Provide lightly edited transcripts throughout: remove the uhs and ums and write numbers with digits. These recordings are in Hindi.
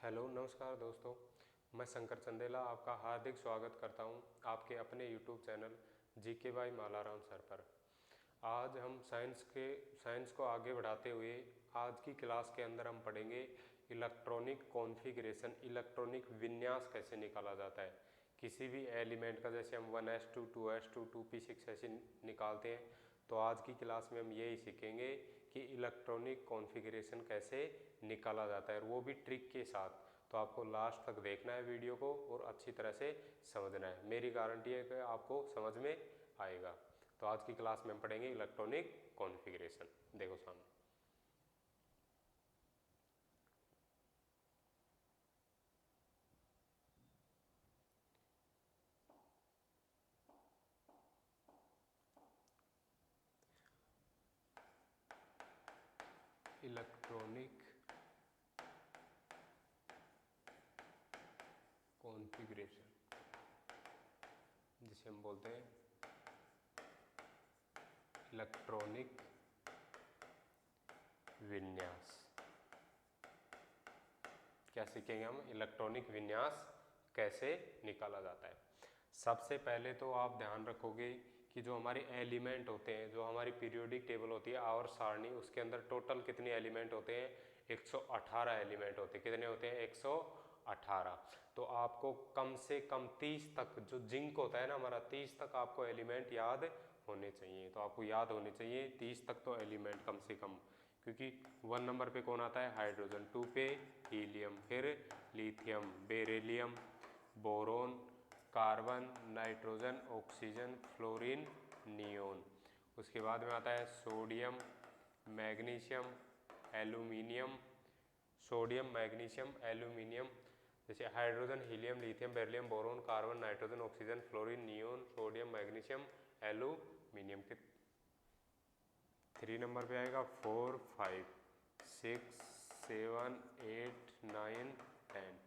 हेलो नमस्कार दोस्तों, मैं शंकर चंदेला आपका हार्दिक स्वागत करता हूं आपके अपने YouTube channel GK by Malaram sir पर। आज हम साइंस को आगे बढ़ाते हुए आज की क्लास के अंदर हम पढ़ेंगे इलेक्ट्रॉनिक कॉन्फ़िगरेशन, इलेक्ट्रॉनिक विन्यास कैसे निकाला जाता है किसी भी एलिमेंट का। जैसे हम 1s2, 2s2, 2p6 ऐसे निकालते हैं, तो आज की क्लास में हम यही सीखेंगे कि इलेक्ट्रॉनिक कॉन्फ़िगरेशन कैसे निकाला जाता है, और वो भी ट्रिक के साथ। तो आपको लास्ट तक देखना है वीडियो को और अच्छी तरह से समझना है। मेरी गारंटी है कि आपको समझ में आएगा। तो आज की क्लास में हम पढ़ेंगे इलेक्ट्रॉनिक कॉन्फ़िगरेशन। देखो सामने इलेक्ट्रॉनिक कॉन्फ़िगरेशन, जिसे हम बोलते हैं इलेक्ट्रॉनिक विन्यास। क्या सीखेंगे हम? इलेक्ट्रॉनिक विन्यास कैसे निकाला जाता है। सबसे पहले तो आप ध्यान रखोगे कि जो हमारे एलिमेंट होते हैं, जो हमारी पीरियोडिक टेबल होती है आवर्त सारणी, उसके अंदर टोटल कितने एलिमेंट होते हैं? 118 एलिमेंट होते हैं। कितने होते हैं? 118। तो आपको कम से कम 30 तक, जो जिंक होता है ना हमारा, 30 तक आपको एलिमेंट याद होने चाहिए। तो आपको याद होने चाहिए 30 तक तो एलिमेंट कम से कम, क्योंकि 1 नंबर पे कौन आता है? हाइड्रोजन, 2 पे हीलियम, फिर lithium, beryllium, boron, carbon, nitrogen, oxygen, fluorine, neon. उसके बाद में आता है sodium, magnesium, aluminium, sodium, magnesium, aluminium. जैसे hydrogen, helium, lithium, beryllium, boron, carbon, nitrogen, oxygen, fluorine, neon, sodium, magnesium, aluminium के 3 नंबर पे आएगा 4, 5, 6, 7, 8, 9, 10,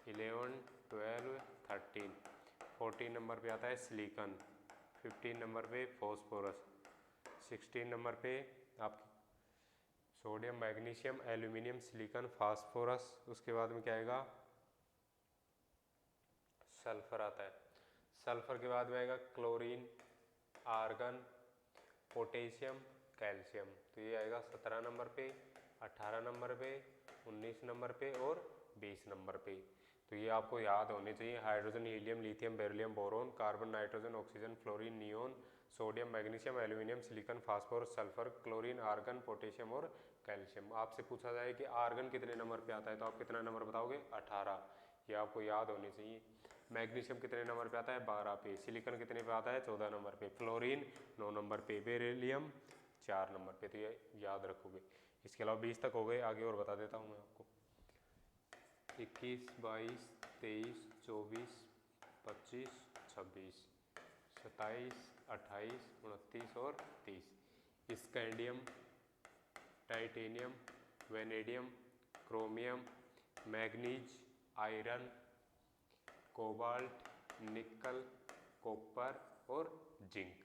11, 12, 13, 14 नंबर पे आता है सिलिकॉन, 15 नंबर पे फॉस्फोरस, 16 नंबर पे आपकी sodium, magnesium, aluminium, silicon, phosphorus. उसके बाद में क्या आएगा? सल्फर आता है। सल्फर के बाद में आएगा क्लोरीन, आर्गन, पोटेशियम, कैल्शियम। तो ये आएगा 17 नंबर पे, 18 नंबर पे, 19 नंबर पे और 20 नंबर पे। तो ये आपको याद होने चाहिए। Hydrogen, helium, lithium, beryllium, boron, carbon, nitrogen, oxygen, fluorine, neon, sodium, magnesium, aluminium, silicon, phosphorus, sulphur, chlorine, argon, potassium और कैल्शियम। आपसे पूछा जाए कि आर्गन कितने नंबर पे आता है, तो आप कितना नंबर बताओगे? 18। ये आपको याद होनी चाहिए। मैग्नीशियम कितने नंबर पे आता है? 12 पे। सिलिकॉन कितने पे आता है? 14 नंबर पे। फ्लोरीन 9 नंबर पे। बेरिलियम 4 नंबर पे। तो ये याद रखोगे। इसके अलावा 20 तक हो गए, आगे और बता देता हूँ मैं आपको। 21, 22, 23, 24, 25, 26, 27, 28, 29 और 30। Scandium, titanium, vanadium, chromium, manganese, iron, cobalt, निकल, कॉपर और zinc.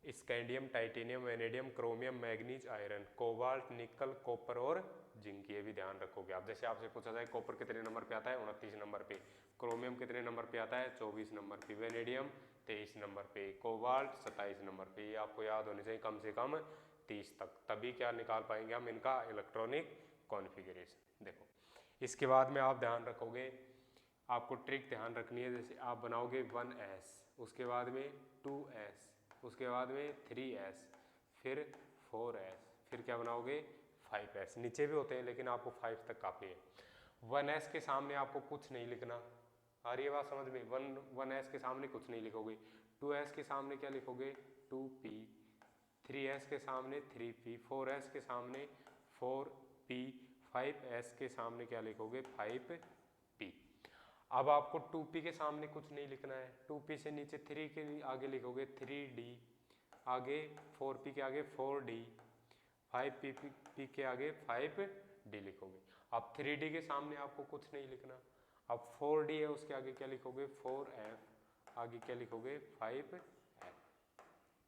Scandium, titanium, vanadium, chromium, manganese, iron, cobalt, निकल, कॉपर और जिंक। ये भी ध्यान रखोगे आप। जैसे आपसे पूछा जाए कॉपर कितने नंबर पे आता है? 29 नंबर पे। क्रोमियम कितने नंबर पे आता है? 24 नंबर पे। वेनेडियम 23 नंबर पे। कोबाल्ट 27 नंबर पे। ये आपको याद होने चाहिए कम से कम 30 तक, तभी क्या निकाल पाएंगे हम इनका इलेक्ट्रॉनिक कॉन्फ़िगरेशन। देखो, इसके बाद में आप ध्यान रखोगे, आपको ट्रिक ध्यान रखनी है। जैसे आप बनाओगे 1s, उसके बाद में 2s, उसके बाद में 3s, फिर 4s, फिर क्या बनाओगे? 5s। नीचे भी होते हैं लेकिन आपको 5 तक काफ़ी है। 1s के सामने आपको कुछ नहीं लिखना। आ रही है बात समझ में? 1s के सामने कुछ नहीं लिखोगे। 2s के सामने क्या लिखोगे? 2p। 3s के सामने 3p। 4s के सामने 4p। 5s के सामने क्या लिखोगे? 5p। अब आपको 2p के सामने कुछ नहीं लिखना है। 2p से नीचे 3 के आगे लिखोगे 3d, आगे 4p के आगे 4d, 5p के आगे 5d लिखोगे। अब 3d के सामने आपको कुछ नहीं लिखना। अब 4d है, उसके आगे क्या लिखोगे? 4f, आगे क्या लिखोगे? 5f।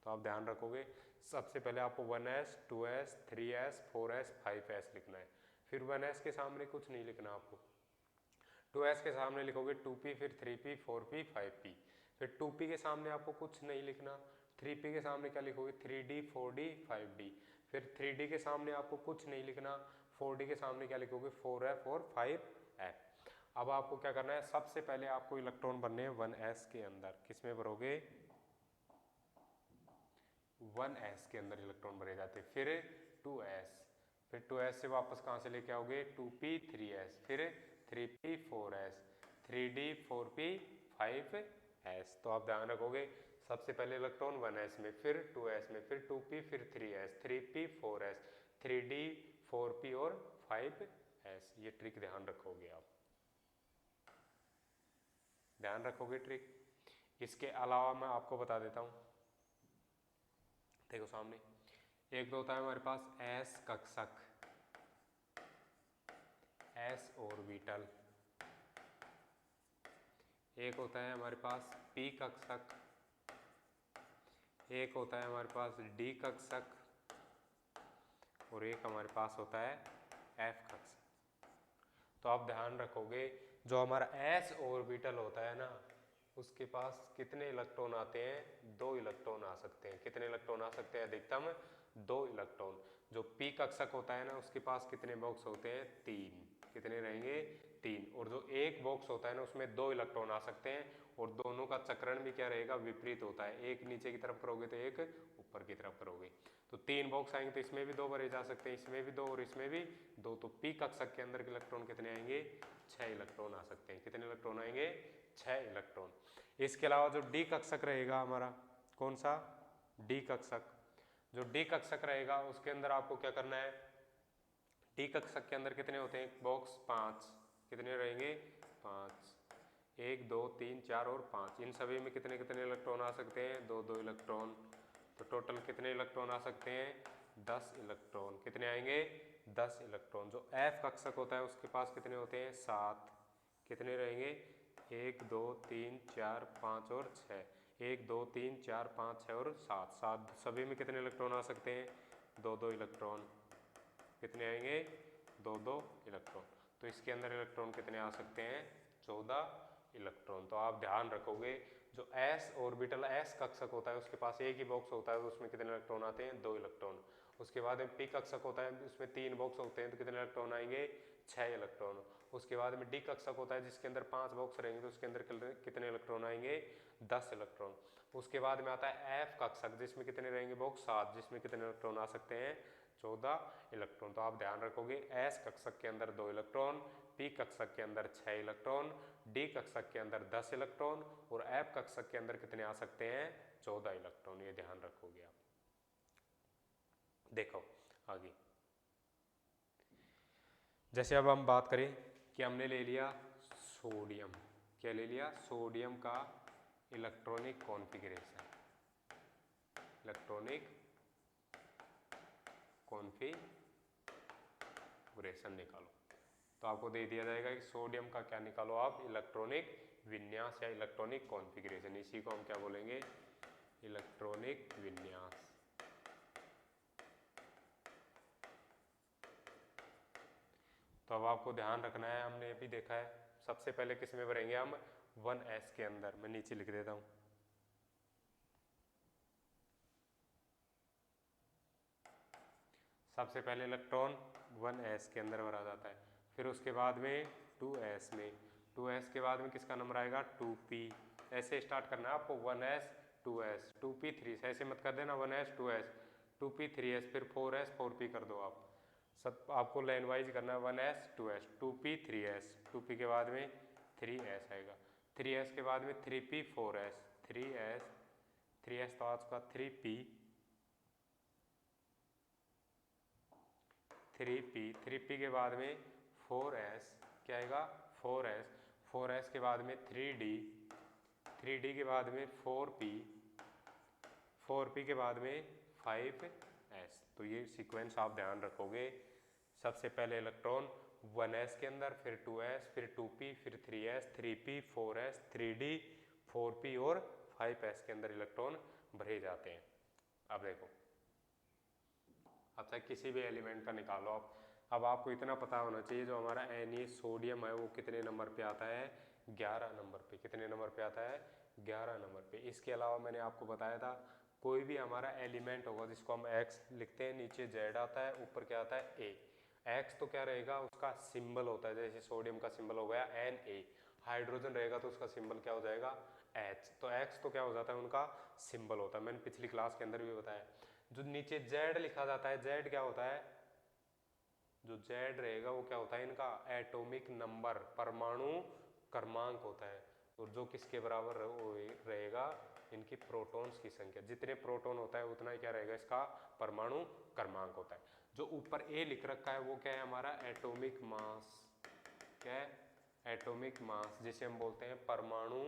तो आप ध्यान रखोगे, सबसे पहले आपको 1s, 2s, 3s, 4s, 5s लिखना है। फिर 1s के सामने कुछ नहीं लिखना आपको, 2s के सामने लिखोगे 2p, फिर 3p, 4p, 5p। फिर 2p के सामने आपको कुछ नहीं लिखना, 3p के सामने क्या लिखोगे 3d, 4d, 5d। फिर 3d के सामने आपको कुछ नहीं लिखना, 4d के सामने क्या लिखोगे 4f और 5f। अब आपको क्या करना है, सबसे पहले आपको इलेक्ट्रॉन बनने हैं 1s के अंदर। किसमें भरोगे, 1s के अंदर इलेक्ट्रॉन भरे जाते हैं। फिर 2s, फिर 2s से वापस कहाँ से लेके आओगे 2p, 3s, फिर 3p, 4s, 3d, 4p, 5s। तो आप ध्यान रखोगे सबसे पहले इलेक्ट्रॉन 1s में, फिर 2s में, फिर 2p, फिर 3s, 3p, 4s, 3d, 4p और 5s। ये ट्रिक ध्यान रखोगे आप, ध्यान रखोगे ट्रिक। इसके अलावा मैं आपको बता देता हूँ, देखो सामने एक तो होता है हमारे पास s कक्षक, s ऑर्बिटल, एक होता है हमारे पास p कक्षक, एक होता है हमारे पास d कक्षक, और एक हमारे पास होता है f कक्षक। तो आप ध्यान रखोगे जो हमारा s ऑर्बिटल होता है ना, उसके पास कितने इलेक्ट्रॉन आते हैं, 2 इलेक्ट्रॉन आ सकते हैं। कितने इलेक्ट्रॉन आ सकते हैं, अधिकतम 2 इलेक्ट्रॉन। जो p कक्षक होता है ना, उसके पास कितने बॉक्स होते हैं, 3। कितने रहेंगे, 3। और जो एक बॉक्स होता है ना, उसमें 2 इलेक्ट्रॉन आ सकते हैं, और दोनों का चक्रण भी क्या रहेगा, विपरीत होता है। एक नीचे की तरफ करोगे तो एक ऊपर की तरफ करोगे। तो 3 बॉक्स आएंगे तो इसमें भी 2 भरे जा सकते हैं, इसमें भी 2 और इसमें भी 2। तो p कक्षक के अंदर के इलेक्ट्रॉन कितने आएंगे, 6 इलेक्ट्रॉन आ सकते हैं। कितने इलेक्ट्रॉन आएंगे, 6 इलेक्ट्रॉन। इसके अलावा जो डी कक्षक रहेगा हमारा, कौन सा, डी कक्षक, जो डी कक्षक रहेगा उसके अंदर आपको क्या करना है, डी कक्षक के अंदर कितने होते हैं, बॉक्स 5। कितने रहेंगे, 5। 1 2 3 4 और 5। इन सभी में कितने कितने इलेक्ट्रॉन आ सकते हैं, 2 इलेक्ट्रॉन। तो टोटल कितने इलेक्ट्रॉन आ सकते हैं, 10 इलेक्ट्रॉन। कितने आएंगे, 10 इलेक्ट्रॉन। जो एफ कक्षक होता है उसके पास कितने होते हैं, 7। कितने रहेंगे, 1 2 3 4 5 और 6। 1 2 3 4 5 6 और 7। 7 सभी में कितने इलेक्ट्रॉन आ सकते हैं, 2 इलेक्ट्रॉन। कितने आएंगे, 2 इलेक्ट्रॉन। तो इसके अंदर इलेक्ट्रॉन कितने आ सकते हैं, 14 इलेक्ट्रॉन। तो आप ध्यान रखोगे जो s ऑर्बिटल s कक्षक होता है उसके पास एक ही बॉक्स होता है, उसमें कितने इलेक्ट्रॉन आते हैं, 2 इलेक्ट्रॉन। उसके बाद में p कक्षक होता है, उसमें 3 बॉक्स होते हैं, तो कितने इलेक्ट्रॉन आएंगे, 6 इलेक्ट्रॉन। उसके बाद में d कक्षक होता है जिसके अंदर 5 बॉक्स रहेंगे, तो उसके अंदर कितने इलेक्ट्रॉन आएंगे, 10 इलेक्ट्रॉन। उसके बाद में आता है f कक्षक जिसमें कितने रहेंगे, बॉक्स 7, जिसमें कितने इलेक्ट्रॉन आ सकते हैं, 14 इलेक्ट्रॉन। तो आप ध्यान रखोगे s कक्षक के अंदर 2 इलेक्ट्रॉन, p कक्षक के अंदर 6 इलेक्ट्रॉन, d कक्षक के अंदर 10 इलेक्ट्रॉन, और f कक्षक के अंदर कितने आ सकते हैं, 14 इलेक्ट्रॉन। ये ध्यान रखोगे आप। देखो आगे, जैसे अब हम बात करें कि हमने ले लिया सोडियम, क्या ले लिया, सोडियम का इलेक्ट्रॉनिक कॉन्फ़िगरेशन, इलेक्ट्रॉनिक कॉन्फ़िगरेशन निकालो। तो आपको दे दिया जाएगा कि सोडियम का क्या निकालो आप, इलेक्ट्रॉनिक विन्यास या इलेक्ट्रॉनिक कॉन्फ़िगरेशन। इसी को हम क्या बोलेंगे, इलेक्ट्रॉनिक विन्यास। तो अब आपको ध्यान रखना है, हमने अभी देखा है सबसे पहले किस में भरेंगे हम, 1s के अंदर। मैं नीचे लिख देता हूँ, सबसे पहले इलेक्ट्रॉन 1s के अंदर भरा जाता है। फिर उसके बाद में 2s में, 2s के बाद में किसका नंबर आएगा, 2p। ऐसे स्टार्ट करना है आपको, 1s 2s 2p 3s, ऐसे मत कर देना 1s 2s 2p 3s फिर 4s 4p कर दो आप। सब आपको लाइन वाइज करना है, 1s 2s 2p 3s, 2p के बाद में 3s आएगा, 3s के बाद में 3p 4s 3s 3s तो आज का 3p 3p के बाद में 4s, क्या आएगा 4s 4s के बाद में 3d के बाद में 4p के बाद में 5s। तो ये सीक्वेंस आप ध्यान रखोगे। सबसे पहले इलेक्ट्रॉन 1s के अंदर, फिर 2s, फिर 2p, फिर 3s, 3p 4s 3d 4p और 5s के अंदर इलेक्ट्रॉन भरे जाते हैं। अब देखो, अब चाहे किसी भी एलिमेंट का निकालो आप, अब आपको इतना पता होना चाहिए जो हमारा Na सोडियम है वो कितने नंबर पे आता है, 11 नंबर पे। कितने नंबर पे आता है, 11 नंबर पे। इसके अलावा मैंने आपको बताया था कोई भी हमारा एलिमेंट होगा जिसको हम X लिखते हैं, नीचे Z आता है, ऊपर क्या आता है A। X तो क्या रहेगा, उसका सिंबल होता है, जैसे सोडियम का सिंबल हो गया Na। हाइड्रोजन रहेगा तो उसका सिंबल क्या हो जाएगा, H। तो X तो क्या हो जाता है, उनका सिंबल होता है। मैंने पिछली क्लास के अंदर भी बताया। जो नीचे Z लिखा जाता है, Z क्या होता है, जो Z रहेगा वो क्या होता है, इनका एटॉमिक नंबर, परमाणु क्रमांक होता है। और जो किसके बराबर रहेगा, इनकी प्रोटॉन्स की संख्या। जितने प्रोटॉन होता है उतना ही क्या रहेगा, इसका परमाणु क्रमांक होता है। जो ऊपर A लिख रखा है वो क्या है, हमारा एटॉमिक मास। क्या है, एटॉमिक मास, जिसे हम बोलते हैं परमाणु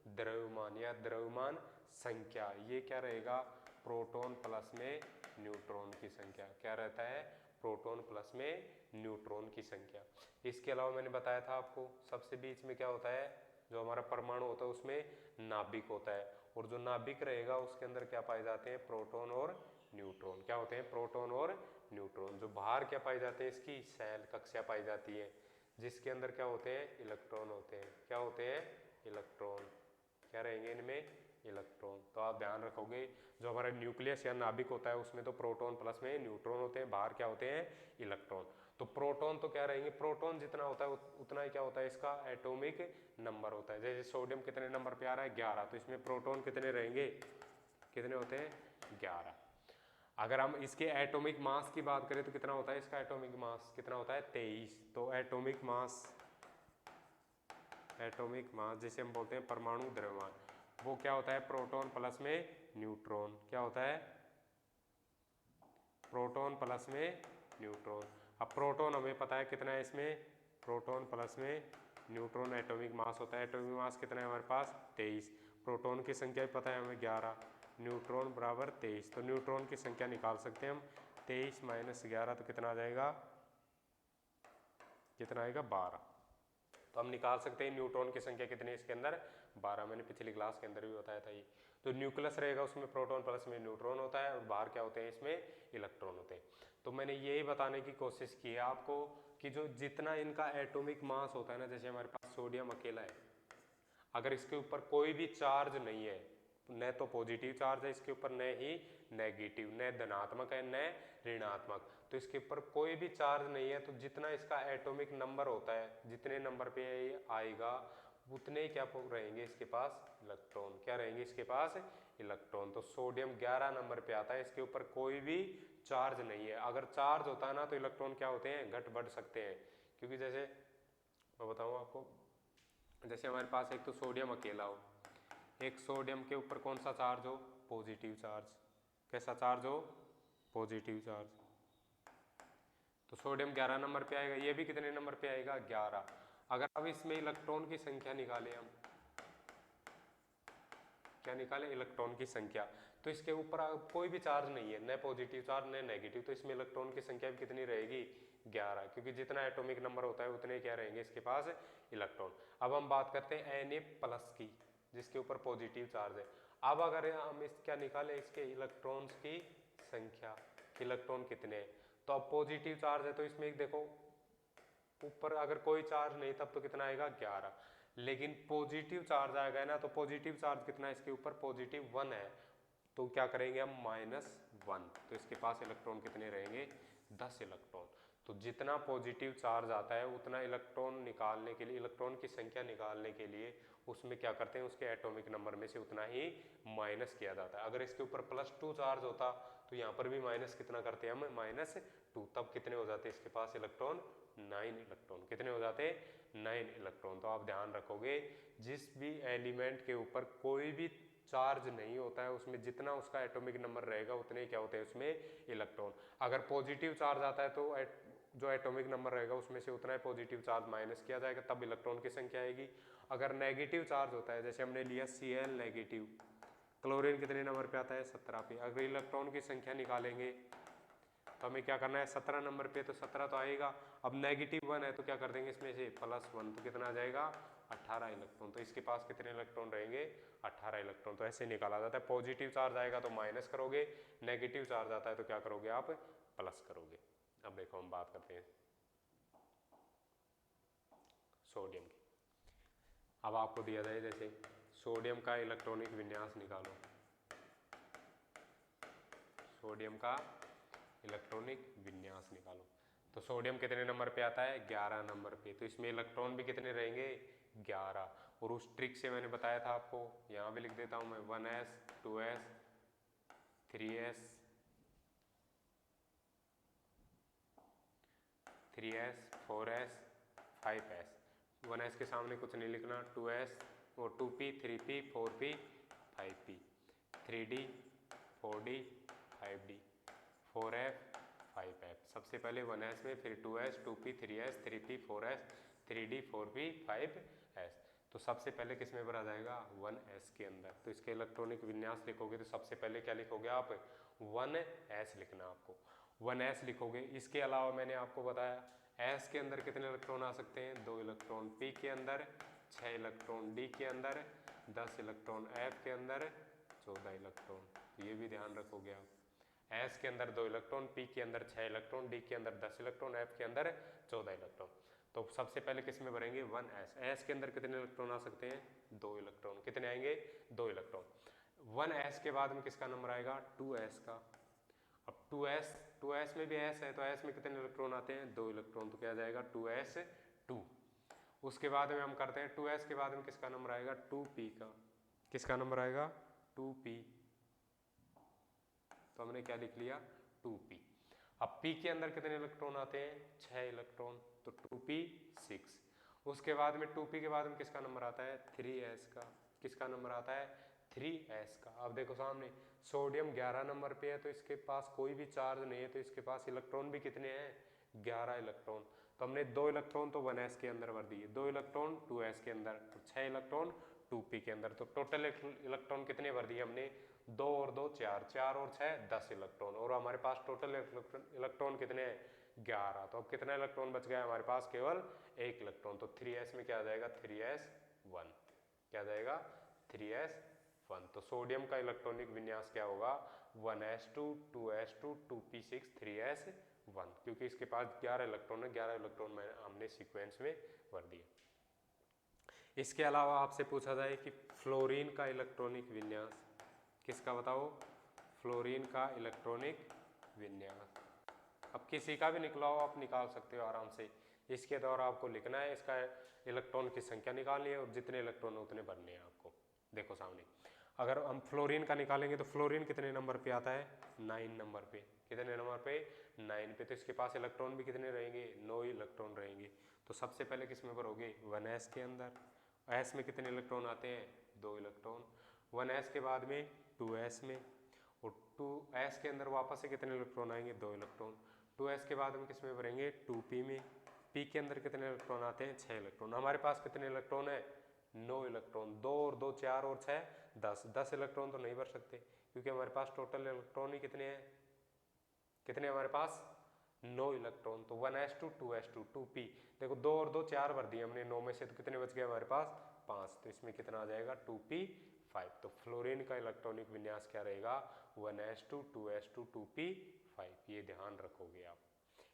द्रव्यमान या द्रव्यमान संख्या। ये क्या रहेगा, प्रोटॉन प्लस में न्यूट्रॉन की संख्या। क्या रहता है, प्रोटॉन प्लस में न्यूट्रॉन की संख्या। इसके अलावा मैंने बताया था आपको सबसे बीच में क्या होता है, जो हमारा परमाणु होता है उसमें नाभिक होता है। और जो नाभिक रहेगा उसके अंदर क्या पाए जाते हैं, प्रोटॉन और न्यूट्रॉन। क्या होते हैं, प्रोटॉन और न्यूट्रॉन। जो बाहर क्या पाए जाते हैं, इसकी सेल कक्षा पाई जाती है, जिसके अंदर क्या होते हैं, इलेक्ट्रॉन होते हैं। क्या होते हैं, इलेक्ट्रॉन। क्या रहेंगे इनमें, इलेक्ट्रॉन। तो आप ध्यान रखोगे जो हमारा न्यूक्लियस या नाभिक होता है उसमें तो प्रोटॉन प्लस में न्यूट्रॉन होते हैं, बाहर क्या होते हैं, इलेक्ट्रॉन। तो प्रोटॉन तो क्या रहेंगे, प्रोटॉन जितना होता है उतना ही क्या होता है, इसका एटॉमिक नंबर होता है। जैसे सोडियम कितने नंबर पे आ रहा है, 11, तो इसमें प्रोटॉन कितने रहेंगे, कितने होते हैं, 11। अगर हम इसके एटॉमिक मास की बात करें तो कितना होता है, इसका एटॉमिक मास कितना होता है, 23। तो एटॉमिक मास, एटॉमिक मास जिसे हम बोलते हैं परमाणु द्रव्यमान, वो क्या होता है, प्रोटॉन प्लस में न्यूट्रॉन। क्या होता है, प्रोटॉन प्लस में न्यूट्रॉन। अब प्रोटॉन हमें पता है कितना है इसमें, प्रोटॉन प्लस में न्यूट्रॉन एटॉमिक मास होता है। एटॉमिक मास कितना है हमारे पास, 23। प्रोटॉन की संख्या भी पता है हमें 11, न्यूट्रॉन बराबर 23। तो न्यूट्रॉन की संख्या निकाल सकते हैं हम, 23 माइनस 11 तो कितना आ जाएगा, कितना आएगा, 12। तो हम निकाल सकते हैं न्यूट्रॉन की संख्या कितनी है इसके अंदर, 12। मैंने पिछली क्लास के अंदर भी बताया था ये। तो न्यूक्लियस रहेगा उसमें प्रोटॉन प्लस में न्यूट्रॉन होता है, और बाहर क्या होते हैं, इसमें इलेक्ट्रॉन होते हैं। तो मैंने यही बताने की कोशिश की है आपको कि जो जितना इनका एटॉमिक मास होता है ना, जैसे हमारे पास सोडियम अकेला है, अगर इसके ऊपर कोई भी चार्ज नहीं है, न तो पॉजिटिव चार्ज है इसके ऊपर, न ही नेगेटिव, न धनात्मक है न ऋणात्मक, तो इसके ऊपर कोई भी चार्ज नहीं है, तो जितना इसका एटॉमिक नंबर होता है, जितने नंबर पे ये आएगा उतने ही क्या रहेंगे इसके पास, इलेक्ट्रॉन। क्या रहेंगे इसके पास, इलेक्ट्रॉन। तो सोडियम 11 नंबर पे आता है, इसके ऊपर कोई भी चार्ज नहीं है। अगर चार्ज होता है ना तो इलेक्ट्रॉन क्या होते हैं, घट बढ़ सकते हैं। क्योंकि जैसे मैं बताऊँ आपको, जैसे हमारे पास एक तो सोडियम अकेला हो, एक सोडियम के ऊपर कौन सा चार्ज हो, पॉजिटिव चार्ज। कैसा चार्ज हो, पॉजिटिव चार्ज। तो सोडियम 11 नंबर पे आएगा, ये भी कितने नंबर पे आएगा, 11। अगर अब इसमें इलेक्ट्रॉन की संख्या निकालें हम, क्या निकालें, इलेक्ट्रॉन की संख्या, तो इसके ऊपर कोई भी चार्ज नहीं है, न पॉजिटिव चार्ज न नेगेटिव, तो इसमें इलेक्ट्रॉन की संख्या भी कितनी रहेगी, 11। क्योंकि जितना एटॉमिक नंबर होता है उतने क्या रहेंगे इसके पास, इलेक्ट्रॉन। अब हम बात करते हैं Na प्लस की, जिसके ऊपर पॉजिटिव चार्ज है। अब अगर हम इस क्या निकालें, इसके इलेक्ट्रॉन्स की संख्या, इलेक्ट्रॉन कितने हैं, तो अब पॉजिटिव चार्ज है तो इसमें देखो ऊपर अगर कोई चार्ज नहीं तब तो कितना आएगा, 11। लेकिन पॉजिटिव चार्ज आ गया ना, तो पॉजिटिव चार्ज कितना है इसके ऊपर, पॉजिटिव 1 है, तो क्या करेंगे हम, -1। तो इसके पास इलेक्ट्रॉन कितने रहेंगे, 10 इलेक्ट्रॉन। तो जितना पॉजिटिव चार्ज आता है उतना इलेक्ट्रॉन निकालने के लिए, इलेक्ट्रॉन की संख्या निकालने के लिए उसमें क्या करते हैं, उसके एटॉमिक नंबर में से उतना ही माइनस किया जाता है। अगर इसके ऊपर +2 चार्ज होता तो यहाँ पर भी माइनस कितना करते हैं हम, -2। तब कितने हो जाते हैं इसके पास इलेक्ट्रॉन, 9 इलेक्ट्रॉन। कितने हो जाते हैं, 9 इलेक्ट्रॉन। तो आप ध्यान रखोगे जिस भी एलिमेंट के ऊपर कोई भी चार्ज नहीं होता है उसमें जितना उसका एटॉमिक नंबर रहेगा उतने क्या होते हैं उसमें, इलेक्ट्रॉन। अगर पॉजिटिव चार्ज आता है तो जो एटॉमिक नंबर रहेगा उसमें से उतना ही पॉजिटिव चार्ज माइनस किया जाएगा, तब इलेक्ट्रॉन की संख्या आएगी। अगर नेगेटिव चार्ज होता है, जैसे हमने लिया Cl नेगेटिव, क्लोरीन कितने नंबर पे आता है, 17 पे। अगर इलेक्ट्रॉन की संख्या निकालेंगे तो हमें क्या करना है, 17 नंबर पे, तो 17 तो आएगा। अब -1 है तो क्या कर देंगे इसमें से +1, तो कितना आ जाएगा, 18 इलेक्ट्रॉन। तो इसके पास कितने इलेक्ट्रॉन रहेंगे, 18 इलेक्ट्रॉन। तो ऐसे निकाला जाता है। पॉजिटिव चार्ज आएगा तो माइनस करोगे, नेगेटिव चार्ज आता है तो क्या करोगे आप, प्लस करोगे। अब देखो हम बात करते हैं सोडियम की। अब आपको दिया जाए जैसे सोडियम का इलेक्ट्रॉनिक विन्यास निकालो, सोडियम का इलेक्ट्रॉनिक विन्यास निकालो। तो सोडियम कितने नंबर पे आता है? 11 नंबर पे। तो इसमें इलेक्ट्रॉन भी कितने रहेंगे? 11। और उस ट्रिक से मैंने बताया था आपको, यहाँ भी लिख देता हूँ मैं, 1s 2s 3s 4s 5s। 1s के सामने कुछ नहीं लिखना, 2s और 2p 3p 4p 5p 3d 4d 5d 4f 5f। सबसे पहले 1s में, फिर 2s 2p 3s 3p 4s 3d 4p 5s। तो सबसे पहले किस में भरा जाएगा? 1s के अंदर। तो इसके इलेक्ट्रॉनिक विन्यास लिखोगे तो सबसे पहले क्या लिखोगे आप? 1s लिखना आपको, 1s लिखोगे। इसके अलावा मैंने आपको बताया s के अंदर कितने इलेक्ट्रॉन आ सकते हैं? 2 इलेक्ट्रॉन, p के अंदर 6 इलेक्ट्रॉन, d के अंदर 10 इलेक्ट्रॉन, f के अंदर 14 इलेक्ट्रॉन। तो ये भी ध्यान रखोगे आप। s के अंदर 2 इलेक्ट्रॉन, p के अंदर 6 इलेक्ट्रॉन, d के अंदर 10 इलेक्ट्रॉन, f के अंदर 14 इलेक्ट्रॉन। तो सबसे पहले किस में भरेंगे? 1s। s के अंदर कितने इलेक्ट्रॉन आ सकते हैं? 2 इलेक्ट्रॉन। कितने आएंगे? 2 इलेक्ट्रॉन। 1s के बाद में किसका नंबर आएगा? 2s का। अब 2s में भी s है, तो s में कितने इलेक्ट्रॉन आते हैं? 2 इलेक्ट्रॉन। तो क्या जाएगा? 2s2। उसके बाद में हम करते हैं 2s के बाद में किसका नंबर आएगा? 2p का। किसका नंबर आएगा? 2p। तो हमने क्या लिख लिया? 2p। अब p के अंदर कितने इलेक्ट्रॉन आते हैं? 6 इलेक्ट्रॉन, तो 2p 6। उसके बाद में 2p के बाद में किसका नंबर आता है? 3s का। किसका नंबर आता है? 3s का। अब देखो सामने सोडियम 11 नंबर पे है, तो इसके पास कोई भी चार्ज नहीं है, तो इसके पास इलेक्ट्रॉन भी कितने हैं? 11 इलेक्ट्रॉन। तो हमने 2 इलेक्ट्रॉन तो 1s के अंदर भर दिए, 2 इलेक्ट्रॉन 2s के अंदर, तो 6 इलेक्ट्रॉन 2p के अंदर। तो टोटल इलेक्ट्रॉन कितने भर दिए हमने? 2 और 2 4, 4 और 6 10 इलेक्ट्रॉन। और हमारे पास टोटल इलेक्ट्रॉन कितने हैं? 11। तो अब कितना इलेक्ट्रॉन बच गया हमारे पास? केवल 1 इलेक्ट्रॉन। तो 3s में क्या आ जाएगा? 3s1। क्या जाएगा? 3s1। तो सोडियम का इलेक्ट्रॉनिक विन्यास क्या होगा? 1s2 2s2 2p6 3s1, क्योंकि इसके पास 11 इलेक्ट्रॉन है। 11 इलेक्ट्रॉन हमने सीक्वेंस में भर दिए। इसके अलावा आपसे पूछा जाए कि फ्लोरीन का इलेक्ट्रॉनिक विन्यास, किसका बताओ? फ्लोरीन का इलेक्ट्रॉनिक विन्यास। अब किसी का भी निकलाओ आप निकाल सकते हो आराम से। इसके द्वारा आपको लिखना है, इसका इलेक्ट्रॉन की संख्या निकालनी है और जितने इलेक्ट्रॉन उतने भरने हैं आपको। देखो सामने, अगर हम फ्लोरीन का निकालेंगे तो फ्लोरीन कितने नंबर पे आता है? 9 नंबर पे। कितने नंबर पे? 9 पे। तो इसके पास इलेक्ट्रॉन भी कितने रहेंगे? 9 इलेक्ट्रॉन रहेंगे। तो सबसे पहले किस में भरोगे? 1s के अंदर। s में कितने इलेक्ट्रॉन आते हैं? 2 इलेक्ट्रॉन। 1s के बाद में 2s में, और 2s के अंदर वापस से कितने इलेक्ट्रॉन आएंगे? 2 इलेक्ट्रॉन। 2s के बाद हम किस में भरेंगे? 2p में। p के अंदर कितने इलेक्ट्रॉन आते हैं? 6 इलेक्ट्रॉन। हमारे पास कितने इलेक्ट्रॉन है? 9 इलेक्ट्रॉन। 2 और 2 4 और 6 10। 10 इलेक्ट्रॉन तो नहीं भर सकते, क्योंकि हमारे पास टोटल इलेक्ट्रॉन ही कितने हैं? कितने हमारे पास? 9 इलेक्ट्रॉन। तो 1s2 2s2 2p। देखो 2 और 2 4 भर दिए हमने 9 में से, तो कितने बच गए हमारे पास? 5। तो इसमें कितना आ जाएगा? 2p5। तो फ्लोरीन का इलेक्ट्रॉनिक विन्यास क्या रहेगा? 1s2 2s2 2p5। ये ध्यान रखोगे आप।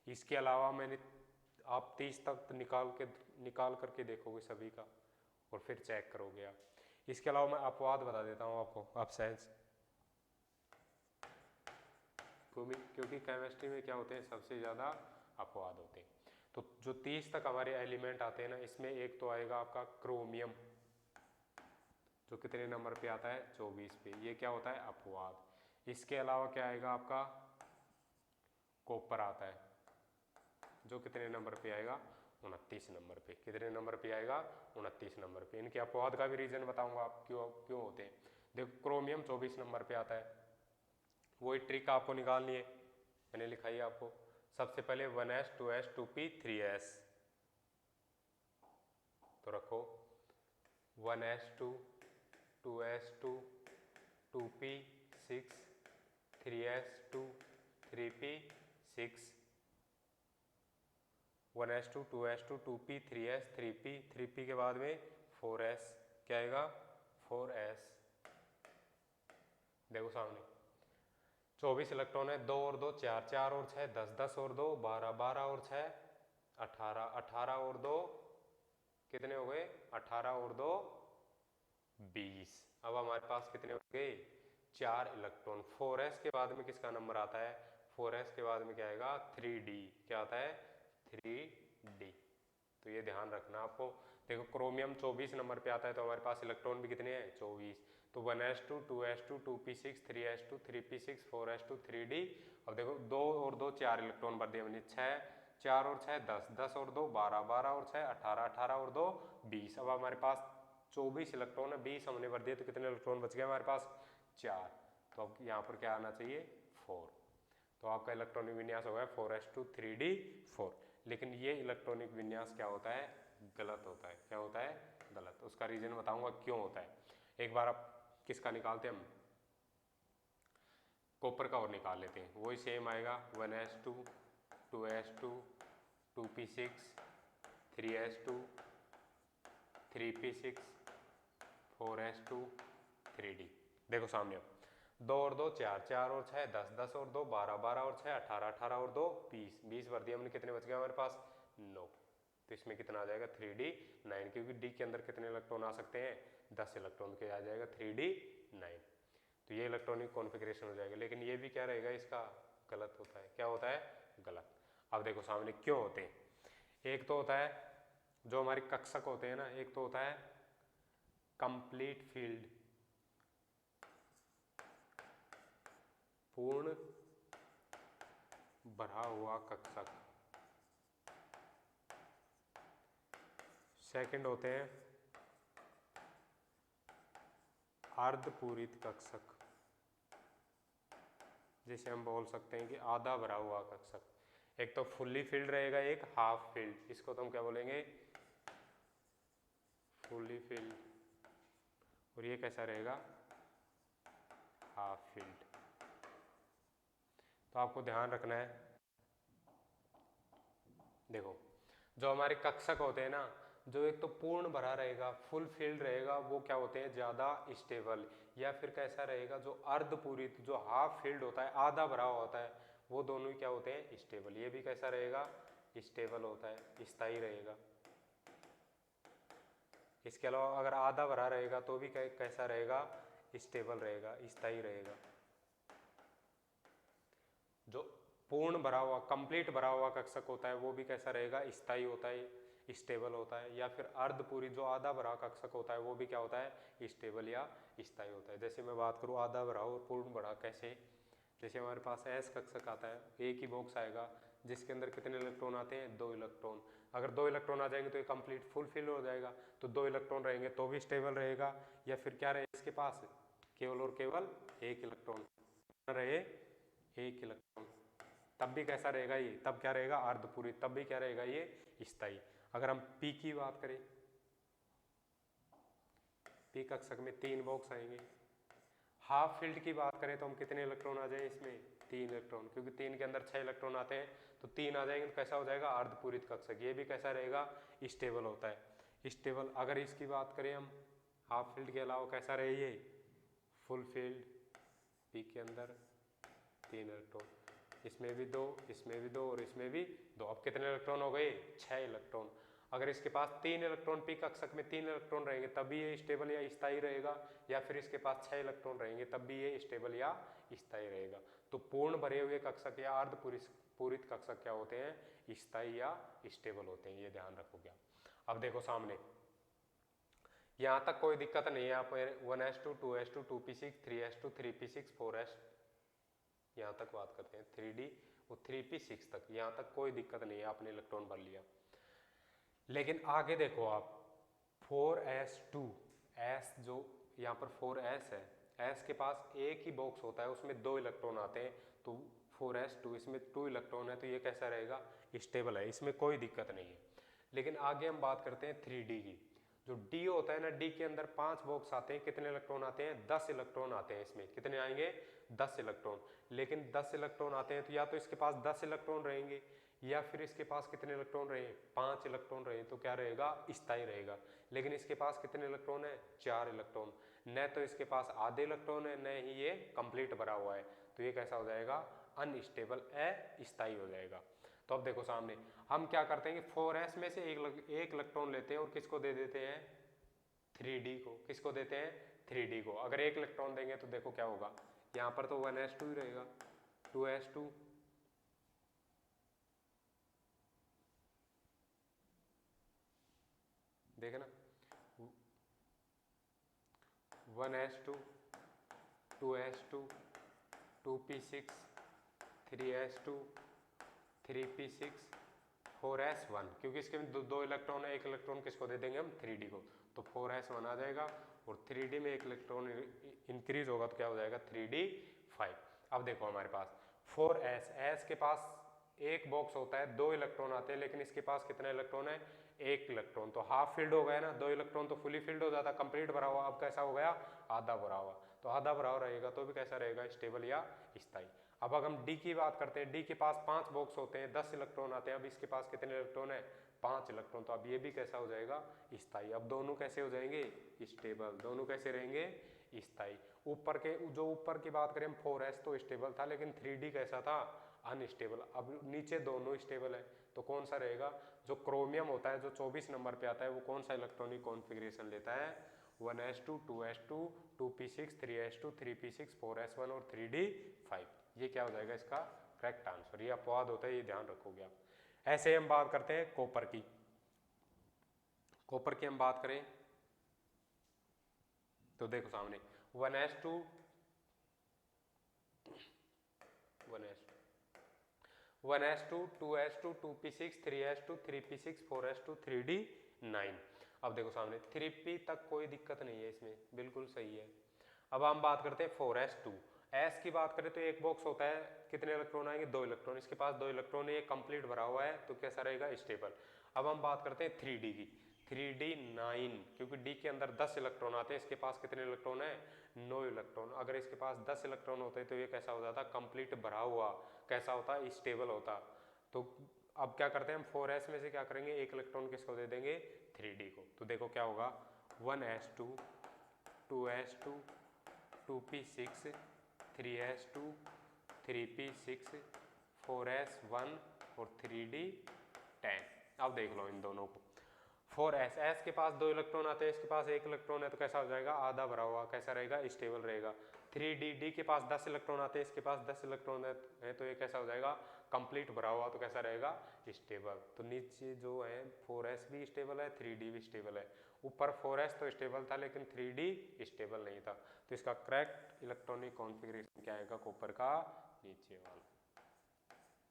इसके अलावा मैंने आप 30 तक निकाल करके देखोगे सभी का, और फिर चेक करोगे आप। इसके अलावा मैं अपवाद बता देता हूँ आपको, अपसेंस, क्योंकि केमिस्ट्री में क्या होते हैं? सबसे ज़्यादा अपवाद होते हैं। तो जो 30 तक हमारे एलिमेंट आते हैं ना, इसमें एक तो आएगा आपका क्रोमियम, जो कितने नंबर पे आता है? 24 पे। ये क्या होता है? अपवाद। इसके अलावा क्या आएगा आपका? कॉपर आता है, जो कितने नंबर पे आएगा? 29 नंबर पे। कितने नंबर पे आएगा? 29 नंबर पे। इनके अपवाद का भी रीजन बताऊंगा आप क्यों होते हैं। देखो क्रोमियम 24 नंबर पे आता है, वही ट्रिक आपको निकालनी है, मैंने लिखा है आपको। सबसे पहले 1s 2s 2p 3s, तो रखो 1s2 2s2 2p6 3s2 3p6 1s2 2s2 2p 3s 3p 3p के बाद में 4s। क्या आएगा? 4s। देखो सामने 24 इलेक्ट्रॉन है, 2 और 2 4, 4 और 6 10, 10 और 2 12, 12 और 6 18, 18 और 2 कितने हो गए 18 और 2 20। अब हमारे पास कितने हो गए 4 इलेक्ट्रॉन। 4s के बाद में किसका नंबर आता है 4s के बाद में क्या आएगा 3d। क्या आता है 3d। तो ये ध्यान रखना आपको। देखो क्रोमियम 24 नंबर पे आता है तो हमारे पास इलेक्ट्रॉन भी कितने हैं 24। तो 1s2 2s2 2p6 3s2 3p6 4s2 3d। अब देखो 2 और 2 4 इलेक्ट्रॉन भर दिए हमने 6 4 और 6 10 10 और 2 12 12 और 6 18 18 और 2 20। अब हमारे पास 24 इलेक्ट्रॉन है 20 हमने भर दिए तो कितने इलेक्ट्रॉन बच गए हमारे पास 4। तो अब यहाँ पर क्या आना चाहिए 4। तो आपका इलेक्ट्रॉनिक विन्यास हो गया 4s2 3d 4। लेकिन ये इलेक्ट्रॉनिक विन्यास क्या होता है गलत होता है। क्या होता है गलत। उसका रीजन बताऊंगा क्यों होता है। एक बार आप किसका निकालते हैं हम कॉपर का और निकाल लेते हैं। वही सेम आएगा 1s2 2s2 2p6 3s2 3p6 4s2 3d। देखो सामने अब 2 और 2 4 4 और 6 10 10 और 2 12 12 और 6 18 18 और 2 20 20 भर दिया हमने। कितने बच गए हमारे पास 9। तो इसमें कितना आ जाएगा 3d 9 क्योंकि d के अंदर कितने इलेक्ट्रॉन आ सकते हैं 10 इलेक्ट्रॉन के आ जाएगा 3d 9। तो ये इलेक्ट्रॉनिक कॉन्फ़िगरेशन हो जाएगा। लेकिन ये भी क्या रहेगा इसका गलत होता है। क्या होता है गलत। अब देखो सामने क्यों होते हैं। एक तो होता है जो हमारे कक्षक होते हैं ना, एक तो होता है कंप्लीट फील्ड पूर्ण भरा हुआ कक्षक। सेकंड होते हैं अर्धपूरित कक्षक, जिसे हम बोल सकते हैं कि आधा भरा हुआ कक्षक। एक तो फुल्ली फिल्ड रहेगा एक हाफ फिल्ड। इसको तो हम क्या बोलेंगे फुल्ली फिल्ड। और ये कैसा रहेगा हाफ फिल्ड। तो आपको ध्यान रखना है। देखो जो हमारे कक्षक होते हैं ना, जो एक तो पूर्ण भरा रहेगा फुल फिल्ड रहेगा वो क्या होते हैं ज़्यादा स्टेबल। या फिर कैसा रहेगा जो अर्धपूरित जो हाफ फिल्ड होता है आधा भरा हुआ होता है वो दोनों ही क्या होते हैं स्टेबल। ये भी कैसा रहेगा स्टेबल होता है स्थायी रहेगा। इसके अलावा अगर आधा भरा रहेगा तो भी कैसा रहेगा स्टेबल रहेगा स्थायी रहेगा। जो पूर्ण भरा हुआ कंप्लीट भरा हुआ कक्षक होता है वो भी कैसा रहेगा स्थायी होता है स्टेबल होता है। या फिर अर्धपूरी जो आधा भरा कक्षक होता है वो भी क्या होता है स्टेबल या स्थायी होता है। जैसे मैं बात करूँ आधा भरा और पूर्ण भरा कैसे, जैसे हमारे पास एस कक्षक आता है एक ही बॉक्स आएगा जिसके अंदर कितने इलेक्ट्रॉन आते हैं 2 इलेक्ट्रॉन। अगर 2 इलेक्ट्रॉन आ जाएंगे तो ये कंप्लीट फुल फिल हो जाएगा। तो 2 इलेक्ट्रॉन रहेंगे तो भी स्टेबल रहेगा। या फिर क्या रहे इसके पास केवल और केवल 1 इलेक्ट्रॉन रहे 1 इलेक्ट्रॉन तब भी कैसा रहेगा ये तब क्या रहेगा अर्धपूरी तब भी क्या रहेगा ये स्थायी। अगर हम पी की बात करें पी कक्षक में 3 बॉक्स आएंगे। हाफ फील्ड की बात करें तो हम कितने इलेक्ट्रॉन आ जाए इसमें 3 इलेक्ट्रॉन क्योंकि 3 के अंदर 6 इलेक्ट्रॉन आते हैं तो 3 आ जाएंगे तो कैसा हो जाएगा अर्धपूरित कक्षक। ये भी कैसा रहेगा स्टेबल होता है स्टेबल। अगर इसकी बात करें हम हाफ फील्ड के अलावा कैसा रहे ये फुल फील्ड पी के अंदर 3 इलेक्ट्रॉन इसमें भी 2 इसमें भी 2 और इसमें भी 2। अब कितने इलेक्ट्रॉन हो गए 6 इलेक्ट्रॉन। अगर इसके पास 3 इलेक्ट्रॉन पी कक्षक में 3 इलेक्ट्रॉन रहेंगे तब भी ये स्टेबल या स्थायी रहेगा। या फिर इसके पास 6 इलेक्ट्रॉन रहेंगे तब भी ये स्टेबल या स्थायी रहेगा। तो पूर्ण भरे हुए कक्षक या अर्धपूरित कक्षक क्या होते हैं स्थायी या स्टेबल होते हैं। ये ध्यान रखोगे। अब देखो सामने यहाँ तक कोई दिक्कत नहीं है। आप 1s2 2s2 2p6 3s2 3p6 4s यहाँ तक बात करते हैं 3d और 3p6 तक यहाँ तक कोई दिक्कत नहीं है आपने इलेक्ट्रॉन भर लिया। लेकिन आगे देखो आप 4s2 s जो यहाँ पर 4s है s के पास एक ही बॉक्स होता है उसमें 2 इलेक्ट्रॉन आते हैं तो 4s2 इसमें 2 इलेक्ट्रॉन है तो ये कैसा रहेगा स्टेबल है इसमें कोई दिक्कत नहीं है। लेकिन आगे हम बात करते हैं 3d की। जो d होता है ना d के अंदर 5 बॉक्स आते हैं कितने इलेक्ट्रॉन आते हैं 10 इलेक्ट्रॉन आते हैं। इसमें कितने आएंगे 10 इलेक्ट्रॉन। लेकिन 10 इलेक्ट्रॉन आते हैं तो या तो इसके पास 10 इलेक्ट्रॉन रहेंगे या फिर इसके पास कितने इलेक्ट्रॉन रहे 5 इलेक्ट्रॉन रहे तो क्या रहेगा स्थायी रहेगा। लेकिन इसके पास कितने इलेक्ट्रॉन है 4 इलेक्ट्रॉन। न तो इसके पास आधे इलेक्ट्रॉन है न ही ये कंप्लीट भरा हुआ है तो ये कैसा हो जाएगा अनस्टेबल अस्थायी हो जाएगा। तो अब देखो सामने हम क्या करते हैं कि 4s में से एक इलेक्ट्रॉन लेते हैं और किसको दे देते हैं 3d को। किसको देते हैं 3d को। अगर एक इलेक्ट्रॉन देंगे तो देखो क्या होगा, यहाँ पर तो 1s2 ही रहेगा, 2s2 देखना 1s2 2s2 2p6 3s2 3p6 4s1, क्योंकि इसके में दो इलेक्ट्रॉन है, एक इलेक्ट्रॉन किसको दे देंगे हम 3d को, तो 4s1 आ जाएगा और 3d में एक इलेक्ट्रॉन इंक्रीज होगा तो क्या हो जाएगा 3d5। अब देखो हमारे पास 4s, s के पास एक बॉक्स होता है, दो इलेक्ट्रॉन आते हैं, लेकिन इसके पास कितने इलेक्ट्रॉन है, एक इलेक्ट्रॉन, तो हाफ फील्ड हो गया ना, दो इलेक्ट्रॉन तो फुली फील्ड हो जाता, कंप्लीट भरा हुआ, अब कैसा हो गया आधा भरा हुआ, तो आधा भरा हुआ रहेगा तो भी कैसा रहेगा स्टेबल या स्थायी। अब अगर हम डी की बात करते हैं, डी के पास 5 बॉक्स होते हैं, 10 इलेक्ट्रॉन आते हैं, अब इसके पास कितने इलेक्ट्रॉन है 5 इलेक्ट्रॉन, तो अब ये भी कैसा हो जाएगा स्थायी। अब दोनों कैसे हो जाएंगे स्टेबल, दोनों कैसे रहेंगे स्थायी। ऊपर के जो ऊपर की बात करें हम 4s तो स्टेबल था, लेकिन 3d कैसा था अनस्टेबल। अब नीचे दोनों स्टेबल है तो कौन सा रहेगा, जो क्रोमियम होता है जो 24 नंबर पे आता है वो कौन सा इलेक्ट्रॉनिक कॉन्फ़िगरेशन लेता है 1s2 2s2 2p6 3s2 3p6 4s1 और 3d5। ये क्या हो जाएगा इसका करेक्ट आंसर। ये अपवाद होता है, ये ध्यान रखोगे आप। ऐसे हम बात करते हैं कॉपर की। कॉपर की हम बात करें तो देखो सामने 1s2 2s2 2p6 3s2 3p6 4s2 3d9। अब देखो सामने 3p तक कोई दिक्कत नहीं है, इसमें बिल्कुल सही है। अब हम बात करते हैं 4s2। s की बात करें तो एक बॉक्स होता है, कितने इलेक्ट्रॉन आएंगे 2 इलेक्ट्रॉन, इसके पास 2 इलेक्ट्रॉन है, ये कंप्लीट भरा हुआ है तो कैसा रहेगा स्टेबल। अब हम बात करते हैं 3d की, 3d9, क्योंकि d के अंदर 10 इलेक्ट्रॉन आते हैं, इसके पास कितने इलेक्ट्रॉन है 9 इलेक्ट्रॉन। अगर इसके पास 10 इलेक्ट्रॉन होते तो ये कैसा हो जाता कंप्लीट भरा हुआ, कैसा होता स्टेबल होता। तो अब क्या करते हैं हम 4s में से क्या करेंगे, एक इलेक्ट्रॉन किसको दे देंगे 3d को, तो देखो क्या होगा 1s2 2s2 2p6 3s2 3p6 4s1 और 3d10। अब देख लो इन दोनों को, 4s, s के पास 2 इलेक्ट्रॉन आते हैं, इसके पास एक इलेक्ट्रॉन है तो कैसा हो जाएगा आधा भरा हुआ, कैसा रहेगा स्टेबल रहेगा। 3d, d के पास 10 इलेक्ट्रॉन आते हैं, इसके पास 10 इलेक्ट्रॉन है तो ये कैसा हो जाएगा कंप्लीट भरा हुआ, तो कैसा रहेगा स्टेबल। तो नीचे जो है 4s भी स्टेबल है 3d भी स्टेबल है। ऊपर 4s तो स्टेबल था लेकिन 3d स्टेबल नहीं था, तो इसका करेक्ट इलेक्ट्रॉनिक कॉन्फ़िगरेशन क्या आएगा कॉपर का नीचे वाला।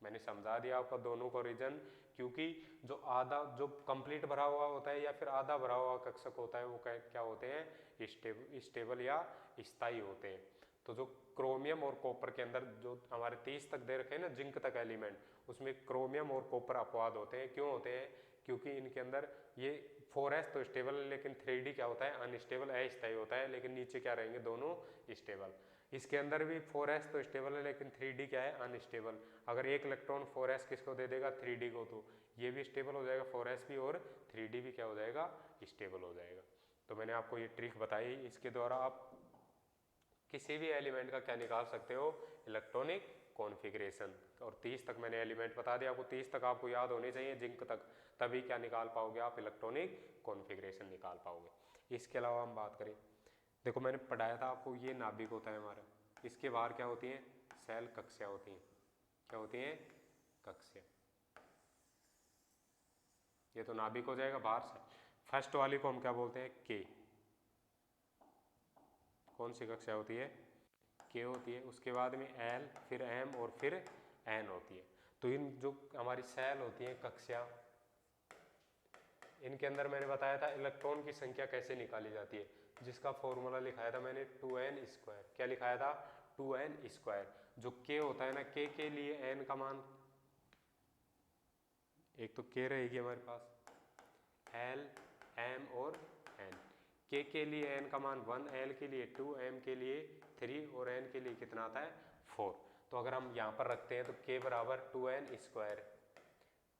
मैंने समझा दिया आपको दोनों को रीजन, क्योंकि जो कंप्लीट भरा हुआ होता है या फिर आधा भरा हुआ कक्षक होता है वो क्या होते हैं स्टेबल या स्थायी होते हैं। तो जो क्रोमियम और कॉपर के अंदर जो हमारे 30 तक दे रखे हैं ना जिंक तक एलिमेंट, उसमें क्रोमियम और कॉपर अपवाद होते हैं। क्यों होते हैं, क्योंकि इनके अंदर ये 4s तो स्टेबल है लेकिन 3d क्या होता है अनस्टेबल अस्थायी होता है, लेकिन नीचे क्या रहेंगे दोनों स्टेबल। इसके अंदर भी 4s तो स्टेबल है लेकिन 3d क्या है अनस्टेबल। अगर एक इलेक्ट्रॉन 4s किसको दे देगा 3d को, तो ये भी स्टेबल हो जाएगा 4s भी और 3d भी क्या हो जाएगा स्टेबल हो जाएगा। तो मैंने आपको ये ट्रिक बताई, इसके द्वारा आप किसी भी एलिमेंट का क्या निकाल सकते हो इलेक्ट्रॉनिक कॉन्फ़िगरेशन। और 30 तक मैंने एलिमेंट बता दिया आपको, 30 तक आपको याद होने चाहिए जिंक तक, तभी क्या निकाल पाओगे आप इलेक्ट्रॉनिक कॉन्फ़िगरेशन निकाल पाओगे। इसके अलावा हम बात करें, देखो मैंने पढ़ाया था आपको ये नाभिक होता है हमारा, इसके बाहर क्या होती हैं सेल कक्षा होती हैं। क्या होती हैं कक्षा। ये तो नाभिक हो जाएगा बाहर से। फर्स्ट वाली को हम क्या बोलते हैं के। कौन सी कक्षा होती है के होती है। उसके बाद में एल, फिर एम और फिर एन होती है। तो इन जो हमारी सेल होती है कक्षा, इनके अंदर मैंने बताया था इलेक्ट्रॉन की संख्या कैसे निकाली जाती है, जिसका फॉर्मूला लिखाया था मैंने 2n²। क्या लिखाया था 2n²। जो k होता है ना, k के लिए n का मान, एक तो k रहेगी हमारे पास, l m और n। k के लिए n का मान 1, l के लिए 2, m के लिए 3 और n के लिए कितना आता है 4। तो अगर हम यहाँ पर रखते हैं तो k बराबर 2n²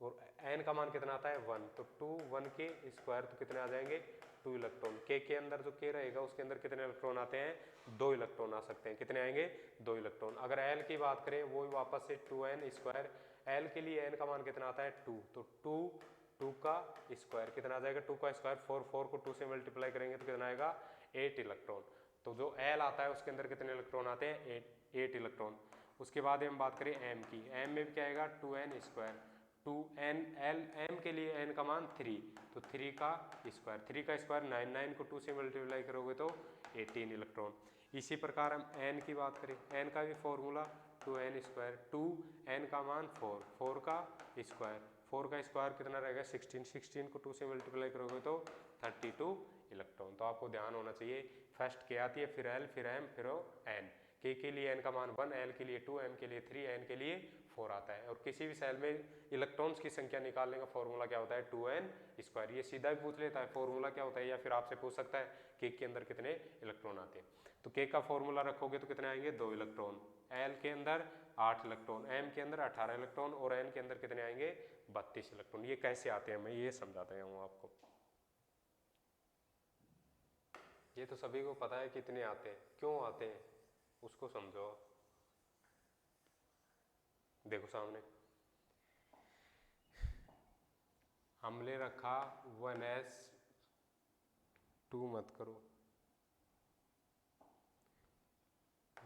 और n का मान कितना आता है 1, तो 2 1 के स्क्वायर तो कितने आ जाएंगे 2 इलेक्ट्रॉन। k के अंदर जो k रहेगा उसके अंदर कितने इलेक्ट्रॉन आते हैं 2 इलेक्ट्रॉन आ सकते हैं। कितने आएंगे 2 इलेक्ट्रॉन। अगर l की बात करें वो वापस से 2n², एल के लिए एन का मान कितना आता है 2, तो 2 का स्क्वायर कितना आ जाएगा 2 का स्क्वायर 4 को 2 से मल्टीप्लाई करेंगे तो कितना आएगा 8 इलेक्ट्रॉन। तो जो एल आता है उसके अंदर कितने इलेक्ट्रॉन आते हैं 8 इलेक्ट्रॉन। उसके बाद हम बात करें एम की, एम में भी क्या आएगा 2n square, 2n L M के लिए एन का मान 3, तो 3 का स्क्वायर 9, 9 को 2 से मल्टीप्लाई करोगे तो 18 इलेक्ट्रॉन। इसी प्रकार हम एन की बात करें, एन का भी फॉर्मूला 2n स्क्वायर, 2n का मान 4, 4 का स्क्वायर कितना रहेगा 16, 16 को 2 से मल्टीप्लाई करोगे तो 32 इलेक्ट्रॉन। तो आपको ध्यान होना चाहिए, फर्स्ट के आती है फिर एल फिर एम फिर एन। के लिए एन का मान 1, एल के लिए 2, एम के लिए 3, एन के लिए 4 आता है। और किसी भी सेल में इलेक्ट्रॉन्स की संख्या निकालने का फॉर्मूला क्या होता है 2n स्क्वायर। ये सीधा भी पूछ लेता है फॉर्मूला क्या होता है, या फिर आपसे पूछ सकता है के अंदर कितने इलेक्ट्रॉन आते हैं। तो के का फॉर्मूला रखोगे तो कितने आएंगे 2 इलेक्ट्रॉन, एल के अंदर 8 इलेक्ट्रॉन, एम के अंदर 18 इलेक्ट्रॉन और एन के अंदर कितने आएंगे 32 इलेक्ट्रॉन। ये कैसे आते हैं मैं ये समझाता हूँ आपको। ये तो सभी को पता है कितने आते हैं, क्यों आते हैं उसको समझो। देखो सामने हमने रखा 1s, 2 मत करो,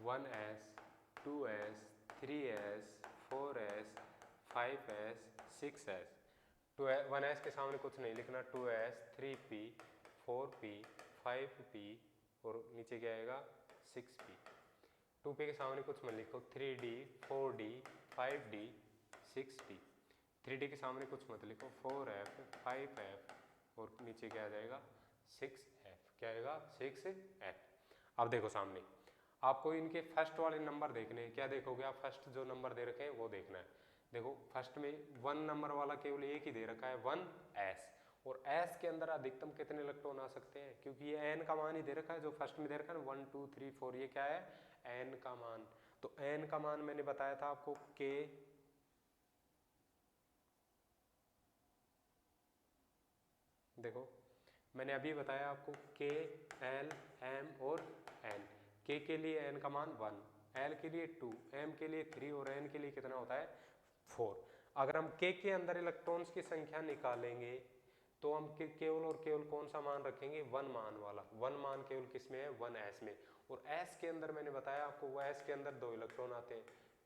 1s, 2s, 3s, 4s, 5s, 6s। 1s के सामने कुछ नहीं लिखना, 2s, 3p, 4p, 5p और नीचे क्या आएगा 6p। 2p के सामने कुछ मत लिखो, 3d, 4d, 5d, 6d। 3d के सामने कुछ मत लिखो, 4f, 5f और नीचे क्या आ जाएगा 6f। क्या आएगा 6f। अब देखो सामने आपको इनके फर्स्ट वाले नंबर देखने हैं। क्या देखोगे आप, फर्स्ट जो नंबर दे रखे हैं वो देखना है। देखो फर्स्ट में 1 नंबर वाला केवल एक ही दे रखा है 1s, और s के अंदर अधिकतम कितने इलेक्ट्रॉन आ सकते हैं, क्योंकि ये n का मान ही दे रखा है। जो फर्स्ट में दे रखा है 1 2 3 4, ये क्या है n का मान। तो n का मान मैंने बताया था आपको k, देखो मैंने अभी बताया आपको k, l, m और n। k के लिए n का मान 1, l के लिए 2, m के लिए 3 और n के लिए कितना होता है 4। अगर हम k के अंदर इलेक्ट्रॉन्स की संख्या निकालेंगे तो हम केवल और केवल कौन सा मान रखेंगे 1 मान वाला। 1 मान केवल किस में है 1s में। और s के अंदर मैंने बताया आपको वो s के अंदर 2 इलेक्ट्रॉन आते हैं,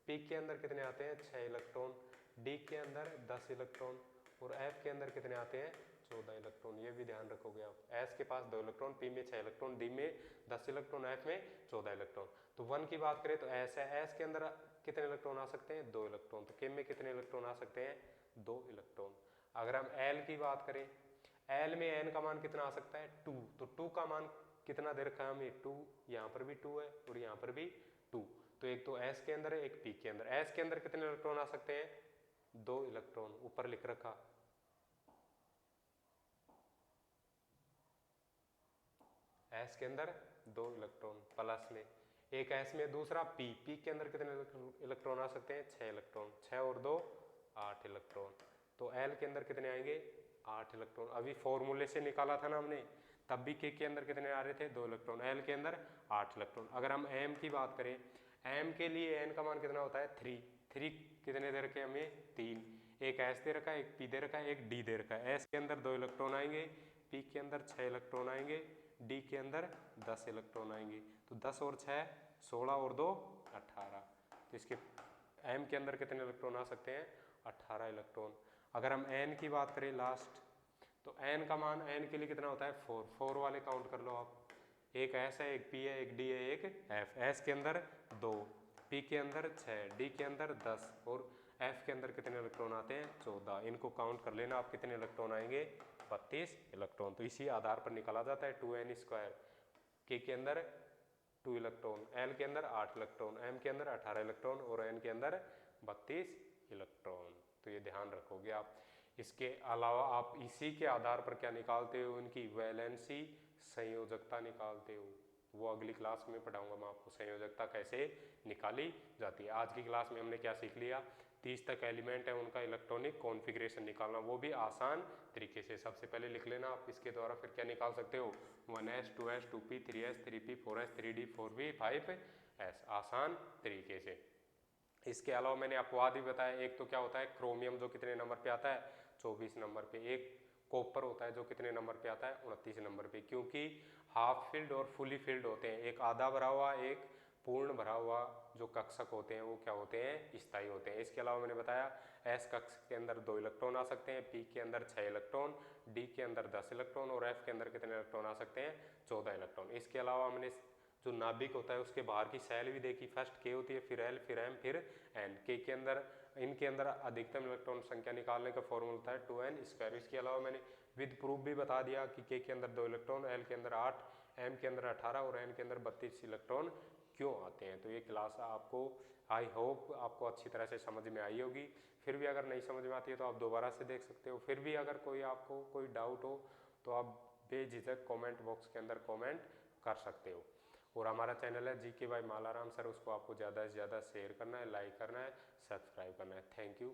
p के अंदर कितने आते हैं 6 इलेक्ट्रॉन, d के अंदर 10 इलेक्ट्रॉन और f के अंदर कितने आते हैं 14 इलेक्ट्रॉन। ये भी ध्यान रखोगे आप, s के पास 2 इलेक्ट्रॉन, p में 6 इलेक्ट्रॉन, d में 10 इलेक्ट्रॉन, f में 14 इलेक्ट्रॉन। तो 1 की बात करें तो s है, s के अंदर कितने इलेक्ट्रॉन आ सकते हैं 2 इलेक्ट्रॉन। तो k में कितने इलेक्ट्रॉन आ सकते हैं 2 इलेक्ट्रॉन। अगर हम l की बात करें, l में n का मान कितना आ सकता है 2, तो 2 का मान कितना दे रखा है हमें 2, यहाँ पर भी 2 है और यहाँ पर भी 2। तो एक तो s के अंदर है एक p के अंदर। s के अंदर कितने इलेक्ट्रॉन आ सकते हैं 2 इलेक्ट्रॉन, ऊपर लिख रखा। s के अंदर 2 इलेक्ट्रॉन प्लस में एक s में, दूसरा p के अंदर कितने इलेक्ट्रॉन आ सकते हैं 6 इलेक्ट्रॉन, 6 और 2 8 इलेक्ट्रॉन। तो l के अंदर कितने आएंगे 8 इलेक्ट्रॉन। अभी फॉर्मूले से निकाला था ना हमने, तब भी k के अंदर कितने आ रहे थे 2 इलेक्ट्रॉन, l के अंदर 8 इलेक्ट्रॉन। अगर हम m की बात करें, m के लिए n का मान कितना होता है 3, 3 कितने दे रखे हमें 3, एक s दे रखा है एक p दे रखा है एक d दे रखा है। s के अंदर 2 इलेक्ट्रॉन आएंगे, p के अंदर 6 इलेक्ट्रॉन आएंगे, d के अंदर 10 इलेक्ट्रॉन आएंगे। तो 10 और 6 16 और 2 18। तो इसके m के अंदर कितने इलेक्ट्रॉन आ सकते हैं 18 इलेक्ट्रॉन। अगर हम n की बात करें लास्ट, तो n का मान n के लिए कितना होता है 4, 4 वाले काउंट कर लो आप। एक s है एक p है एक d है एक f। s के अंदर 2, p के अंदर 6, d के अंदर 10 और f के अंदर कितने इलेक्ट्रॉन आते हैं 14। इनको काउंट कर लेना आप, कितने इलेक्ट्रॉन आएंगे 32 इलेक्ट्रॉन। तो इसी आधार पर निकाला जाता है 2n स्क्वायर। k के अंदर 2 इलेक्ट्रॉन, l के अंदर 8 इलेक्ट्रॉन, m के अंदर 18 इलेक्ट्रॉन और n के अंदर 32 इलेक्ट्रॉन। तो ये ध्यान रखोगे आप। इसके अलावा आप इसी के आधार पर क्या निकालते हो, इनकी वैलेंसी संयोजकता निकालते हो। वो अगली क्लास में पढ़ाऊंगा मैं आपको संयोजकता कैसे निकाली जाती है। आज की क्लास में हमने क्या सीख लिया, 30 तक एलिमेंट है उनका इलेक्ट्रॉनिक कॉन्फ़िगरेशन निकालना, वो भी आसान तरीके से। सबसे पहले लिख लेना आप, इसके द्वारा फिर क्या निकाल सकते हो 1s 2s 2p 3s 3p 4s 3d 4p 5s आसान तरीके से। इसके अलावा मैंने अपवाद भी बताया, एक तो क्या होता है क्रोमियम जो कितने नंबर पे आता है 24 नंबर पे, एक कॉपर होता है जो कितने नंबर पे आता है 29 नंबर पे, क्योंकि हाफ फील्ड और फुली फील्ड होते हैं, एक आधा भरा हुआ एक पूर्ण भरा हुआ जो कक्षक होते हैं वो क्या होते हैं स्थायी होते हैं। इसके अलावा मैंने बताया एस कक्षक के अंदर 2 इलेक्ट्रॉन आ सकते हैं, पी के अंदर 6 इलेक्ट्रॉन, डी के अंदर 10 इलेक्ट्रॉन और एफ के अंदर कितने इलेक्ट्रॉन आ सकते हैं 14 इलेक्ट्रॉन। इसके अलावा हमने जो नाभिक होता है उसके बाहर की सेल भी देखी, फर्स्ट के होती है, फिर एल, फिर एम, फिर एन। के अंदर इनके अंदर अधिकतम इलेक्ट्रॉन संख्या निकालने का फॉर्मूला होता है 2n²। इसके अलावा मैंने विद प्रूफ भी बता दिया कि के अंदर 2 इलेक्ट्रॉन, एल के अंदर 8, एम के अंदर 18 और एन के अंदर 32 इलेक्ट्रॉन क्यों आते हैं। तो ये क्लास आपको आई होप आपको अच्छी तरह से समझ में आई होगी। फिर भी अगर नहीं समझ में आती है तो आप दोबारा से देख सकते हो। फिर भी अगर कोई आपको कोई डाउट हो तो आप बेझिझक कमेंट बॉक्स के अंदर कमेंट कर सकते हो। और हमारा चैनल है GK बाय मालाराम सर, उसको आपको ज़्यादा से ज़्यादा शेयर करना है, लाइक करना है, सब्सक्राइब करना है। Thank you.